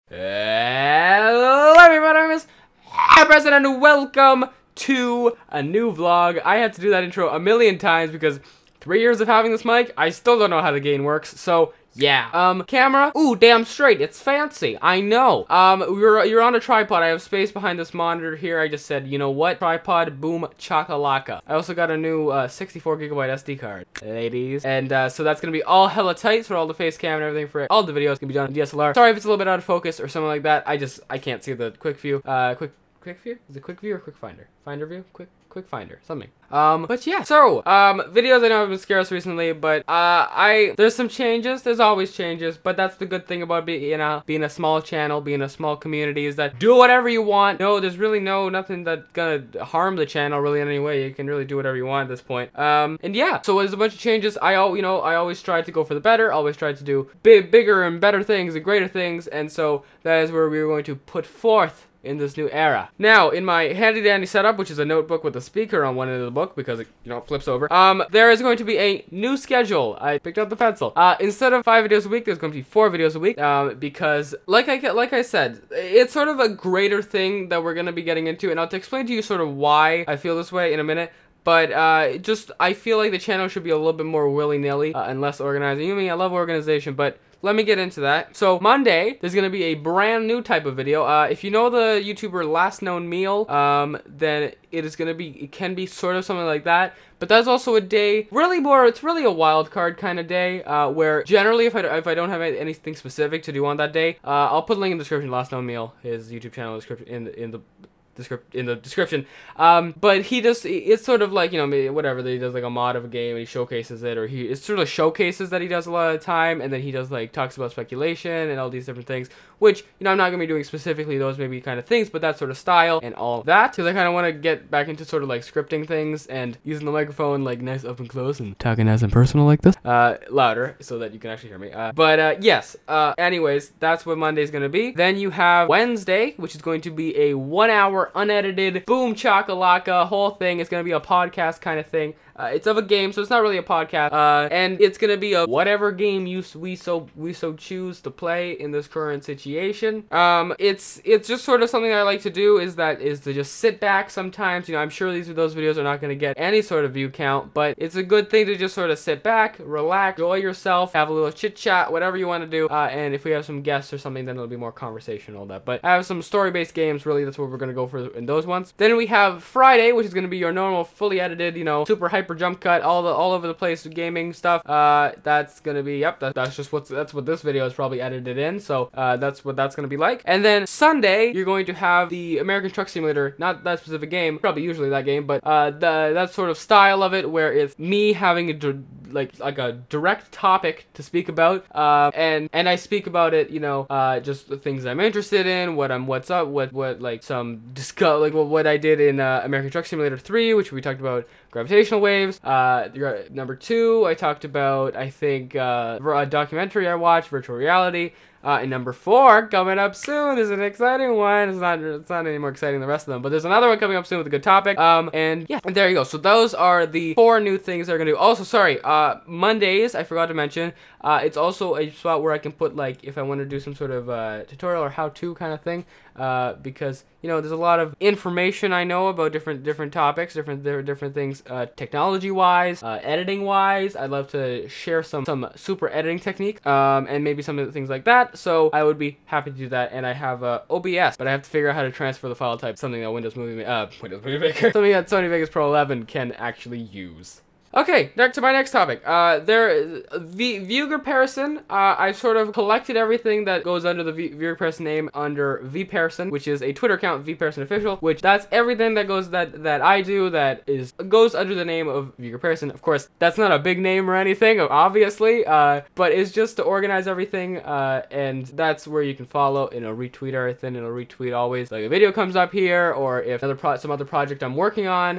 Hello everybody, my name is President and welcome to a new vlog. I had to do that intro a million times because 3 years of having this mic, I still don't know how the gain works, so yeah. Camera, ooh, damn straight, it's fancy, I know. You're on a tripod, I have space behind this monitor here, I just said, you know what, tripod, boom, chakalaka. I also got a new 64GB SD card, ladies, and so that's gonna be all hella tight for all the face cam and everything for it. All the videos can be done on DSLR. Sorry if it's a little bit out of focus or something like that, I can't see the quick view. Quick view? Is it quick view or quick finder? Finder view? Quick finder, something. But yeah, so, videos I know have been scarce recently, but, there's some changes, there's always changes, but that's the good thing about being a small channel, being a small community, is that do whatever you want. No, there's really nothing that's gonna harm the channel really in any way. You can really do whatever you want at this point. And yeah, so there's a bunch of changes. I always try to go for the better, always try to do bigger and better things and greater things, and so that is where we're going to put forth in this new era. Now, in my handy dandy setup, which is a notebook with a speaker on one end of the book because it, flips over, there is going to be a new schedule. I picked up the pencil. Instead of 5 videos a week, there's going to be 4 videos a week, because like I said, it's sort of a greater thing that we're going to be getting into, and I'll explain to you sort of why I feel this way in a minute. But, I feel like the channel should be a little bit more willy-nilly, and less organized. You mean, I love organization, but let me get into that. So, Monday, there's gonna be a brand new type of video. If you know the YouTuber Last Known Meal, then it can be sort of something like that. But that's also a day, it's really a wild card kind of day, where generally if I don't have anything specific to do on that day, I'll put a link in the description, Last Known Meal, his YouTube channel description, in the description. But it's sort of like, whatever, that he does like a mod of a game and he showcases it, or it sort of showcases that he does a lot of the time, and then he does like talks about speculation and all these different things, which, I'm not gonna be doing specifically those maybe kind of things, but that sort of style and all of that, because I kind of want to get back into sort of like scripting things and using the microphone like nice up and close and talking nice and personal like this, louder so that you can actually hear me. Yes, anyways, that's what Monday's gonna be. Then you have Wednesday, which is going to be a 1 hour unedited boom chakalaka whole thing. It's gonna be a podcast kind of thing. It's of a game, so it's not really a podcast, and it's gonna be a whatever game we so choose to play in this current situation. It's just sort of something I like to do, is to just sit back sometimes. I'm sure those videos are not gonna get any sort of view count, but it's a good thing to just sort of sit back, relax, enjoy yourself, have a little chit chat, whatever you want to do, and if we have some guests or something, then it'll be more conversation and all that. But I have some story-based games, really, that's what we're gonna go for in those ones. Then we have Friday, which is gonna be your normal, fully edited, super hyper jump cut, all over the place gaming stuff. That's gonna be, yep, that's what this video is probably edited in, so that's what that's gonna be like. And then Sunday, you're going to have the American Truck Simulator, not that specific game, probably usually that game, but that sort of style of it, where it's me having like a direct topic to speak about, and I speak about it, just the things I'm interested in, what I did in American Truck Simulator 3, which we talked about gravitational waves. Number 2, I talked about, I think, a documentary I watched, virtual reality. And number 4, coming up soon, is an exciting one. It's not any more exciting than the rest of them, but there's another one coming up soon with a good topic. And yeah, and there you go. So those are the 4 new things they're gonna do. Also, sorry, Mondays, I forgot to mention, it's also a spot where I can put, like, if I want to do some sort of tutorial or how-to kind of thing, because, there's a lot of information I know about different topics, different things, technology-wise, editing-wise. I'd love to share some super editing technique, and maybe some of the things like that. So I would be happy to do that. And I have OBS, but I have to figure out how to transfer the file type, something that Windows Movie Maker, something that Sony Vegas Pro 11 can actually use. Okay, back to my next topic. View comparison. I've sort of collected everything that goes under the view comparison name under VParison, which is a Twitter account, VParison Official, which that's everything that goes that I do goes under the name of view comparison. Of course, that's not a big name or anything, obviously, but it's just to organize everything, and that's where you can follow, retweet everything. It'll retweet always, like a video comes up here, or if some other project I'm working on,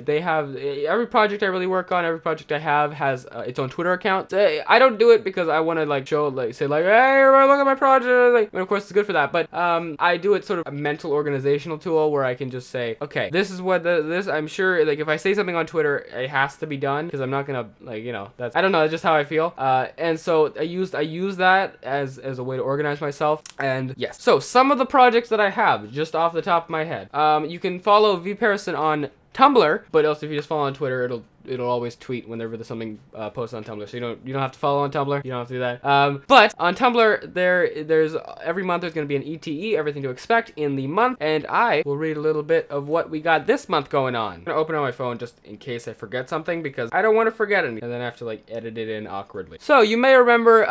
they have every project I really work work on, every project I have has its own Twitter account. I don't do it because I want to like show, like say like, hey, look at my project. Like, and of course it's good for that, but I do it sort of a mental organizational tool where I can just say, okay, this is what this. I'm sure like if I say something on Twitter, it has to be done because I'm not gonna like, you know, that's, I don't know, that's just how I feel. And so I use that as a way to organize myself. And yes, so some of the projects that I have just off the top of my head, you can follow vparison on Tumblr, but also if you just follow on Twitter, it'll always tweet whenever there's something posted on Tumblr. So you don't have to follow on Tumblr. You don't have to do that. But on Tumblr, there's every month there's going to be an ETE, everything to expect in the month, and I will read a little bit of what we got this month going on. I'm gonna open on my phone just in case I forget something because I don't want to forget anything, and then I have to like edit it in awkwardly. So you may remember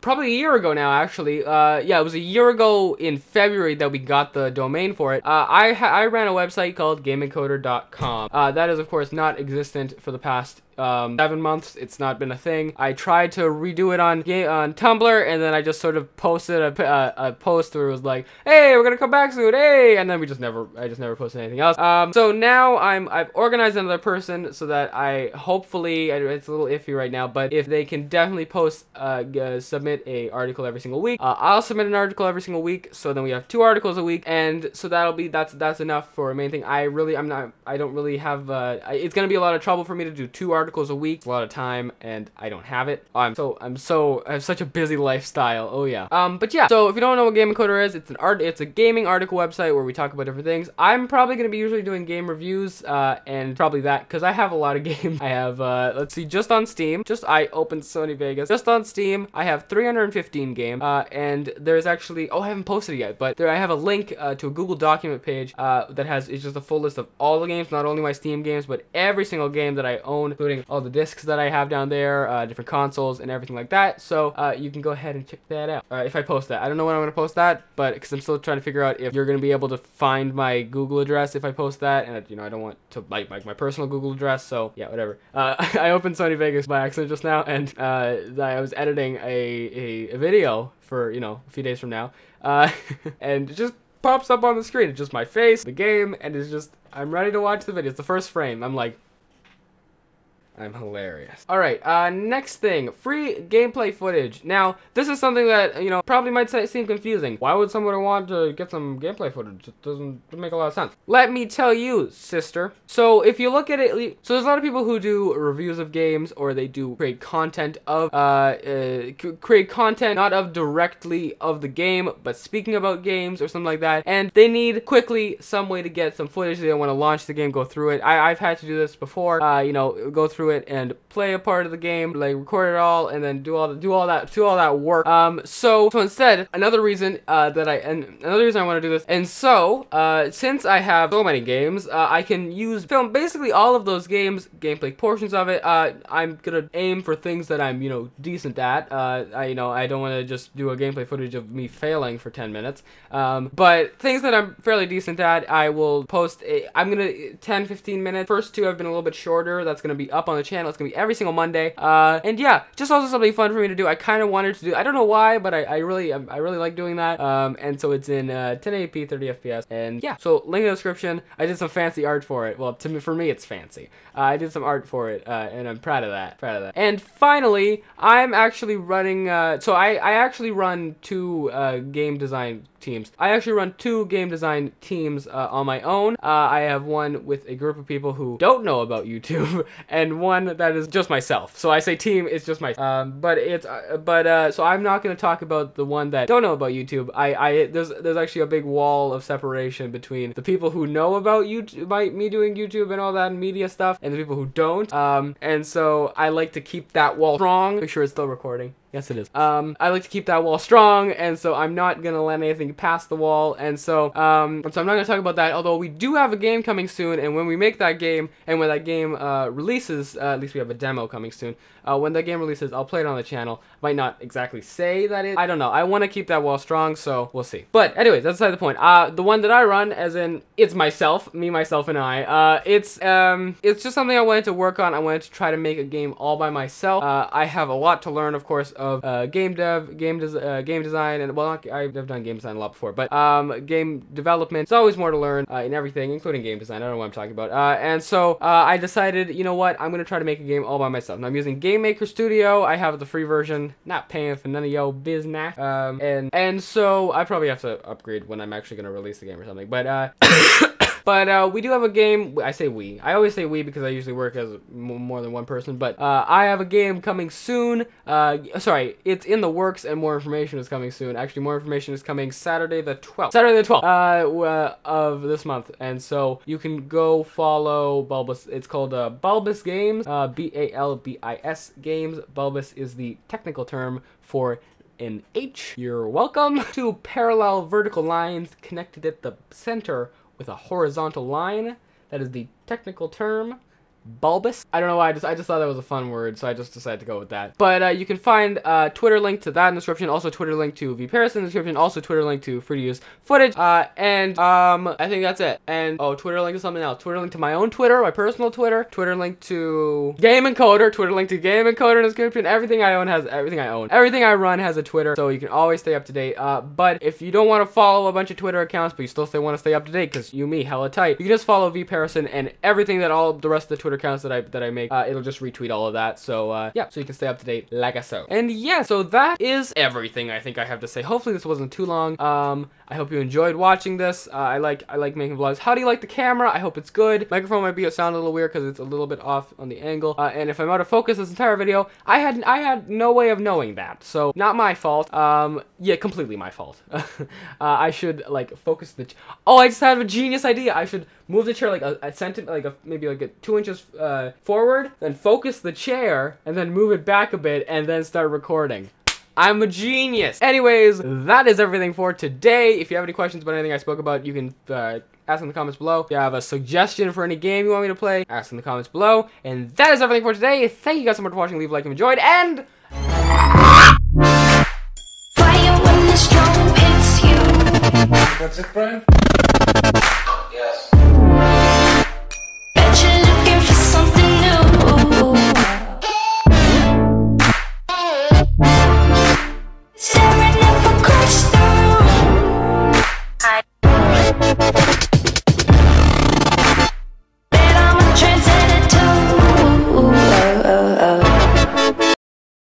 probably a year ago now, actually. Yeah, it was a year ago in February that we got the domain for it. I ran a website called GameEncoder.com. That is of course not existent for the past 7 months. It's not been a thing. I tried to redo it on Tumblr, and then I just sort of posted a post where it was like, hey, we're gonna come back soon, hey, and then I just never posted anything else. So now I've organized another person so that hopefully, it's a little iffy right now, but if they can definitely submit a article every single week, I'll submit an article every single week, so then we have 2 articles a week, and so that's enough for a main thing. I don't really have, it's gonna be a lot of trouble for me to do 2 articles a week. It's a lot of time, and I don't have it. I have such a busy lifestyle. Oh yeah. But yeah. So if you don't know what Game Encoder is, it's a gaming article website where we talk about different things. I'm probably gonna be usually doing game reviews, and probably that because I have a lot of games. I have let's see, just on Steam. I opened Sony Vegas. Just on Steam, I have 315 games. And there's actually, I haven't posted it yet, but I have a link to a Google document page it's just a full list of all the games, not only my Steam games, but every single game that I own, including all the discs that I have down there, different consoles and everything like that. So you can go ahead and check that out if I post that. I don't know when I'm gonna post that, but because I'm still trying to figure out if you're gonna be able to find my Google address if I post that, and you know, I don't want to like my personal Google address. So yeah, whatever. I opened Sony Vegas by accident just now, and I was editing a video for, you know, a few days from now, and it just pops up on the screen. It's just my face, the game, and it's just, I'm ready to watch the video. It's the first frame. I'm hilarious. Alright, next thing, free gameplay footage. Now, this is something that, you know, probably might seem confusing. Why would someone want to get some gameplay footage? It doesn't make a lot of sense. Let me tell you, sister. So, if you look at it, so there's a lot of people who do reviews of games, or they do create content of, not of directly of the game, but speaking about games or something like that, and they need quickly some way to get some footage. They don't want to launch the game, go through it. I've had to do this before, you know, go through it and play a part of the game, like record it all, and then do all that work. So instead, another reason I want to do this, and so since I have so many games, I can film basically all of those games, gameplay portions of it. I'm gonna aim for things that I'm, you know, decent at. I don't want to just do a gameplay footage of me failing for 10 minutes. But things that I'm fairly decent at, I will post. I'm gonna 10-15 minutes. First 2 have been a little bit shorter. That's gonna be up on the channel. It's gonna be every single Monday. And yeah, just also something fun for me to do. I kind of wanted to do. I don't know why, but I really like doing that. And so it's in 1080p, 30 FPS. And yeah, so link in the description. I did some fancy art for it. Well, for me, it's fancy. I did some art for it, and I'm proud of that. And finally, I'm actually running. So I actually run 2 game design teams. I actually run 2 game design teams on my own. I have one with a group of people who don't know about YouTube, and one that is just myself. So I say team, it's just my. So I'm not going to talk about the one that don't know about YouTube. There's actually a big wall of separation between the people who know about YouTube, me doing YouTube and all that media stuff, and the people who don't. And so I like to keep that wall strong. Make sure it's still recording. Yes, it is. I like to keep that wall strong, and so I'm not gonna let anything pass the wall, and so I'm not gonna talk about that, although we do have a game coming soon, and when we make that game, and when that game releases, at least we have a demo coming soon, when the game releases, I'll play it on the channel. Might not exactly say that I don't know. I want to keep that wall strong, so we'll see. But anyways, that's beside the point. The one that I run, as in, it's myself, myself, and I. It's just something I wanted to work on. I wanted to try to make a game all by myself. I have a lot to learn, of course, of game dev, game design, and well, I've done game design a lot before, but game development. It's always more to learn in everything, including game design. I don't know what I'm talking about. And so I decided, you know what, I'm gonna try to make a game all by myself. Now I'm using Game Maker Studio. I have the free version, not paying for none of yo business. And so I probably have to upgrade when I'm actually gonna release the game or something. But But we do have a game. I say we. I always say we because I usually work as more than one person. But I have a game coming soon. Sorry, it's in the works and more information is coming soon. Actually, more information is coming Saturday the 12th. Saturday the 12th of this month. And so you can go follow Bulbous. It's called Bulbous Games. BALBIS Games. Bulbous is the technical term for an H. You're welcome. Two parallel vertical lines connected at the center with a horizontal line. That is the technical term. Bulbous. I don't know why, I just thought that was a fun word, so I just decided to go with that. But you can find a Twitter link to that in the description, also Twitter link to vParis in the description, also Twitter link to free to use footage, and I think that's it. And oh, Twitter link to something else. Twitter link to my own Twitter, my personal Twitter. Twitter link to Game Encoder. Twitter link to Game Encoder in the description. Everything I own has everything I own. Everything I run has a Twitter, so you can always stay up to date. But if you don't want to follow a bunch of Twitter accounts, but you still want to stay up to date, because you me hella tight, you can just follow vParison and everything that all the rest of the Twitter accounts that I make, it'll just retweet all of that. So yeah, so you can stay up to date like I so. And yeah, so that is everything I think I have to say. Hopefully this wasn't too long. I hope you enjoyed watching this. I like making vlogs. How do you like the camera? I hope it's good. Microphone might sound a little weird because it's a little bit off on the angle. And if I'm out of focus this entire video, I had no way of knowing that. So not my fault. Yeah, completely my fault. I should like focus the. Oh, I just have a genius idea. I should move the chair like a centimeter, like maybe like 2 inches forward, then focus the chair, and then move it back a bit, and then start recording. I'm a genius. Anyways, that is everything for today. If you have any questions about anything I spoke about, you can ask in the comments below. If you have a suggestion for any game you want me to play, ask in the comments below. And that is everything for today. Thank you guys so much for watching. Leave a like if you enjoyed, and fire when the strobe hits you. That's it, Brian?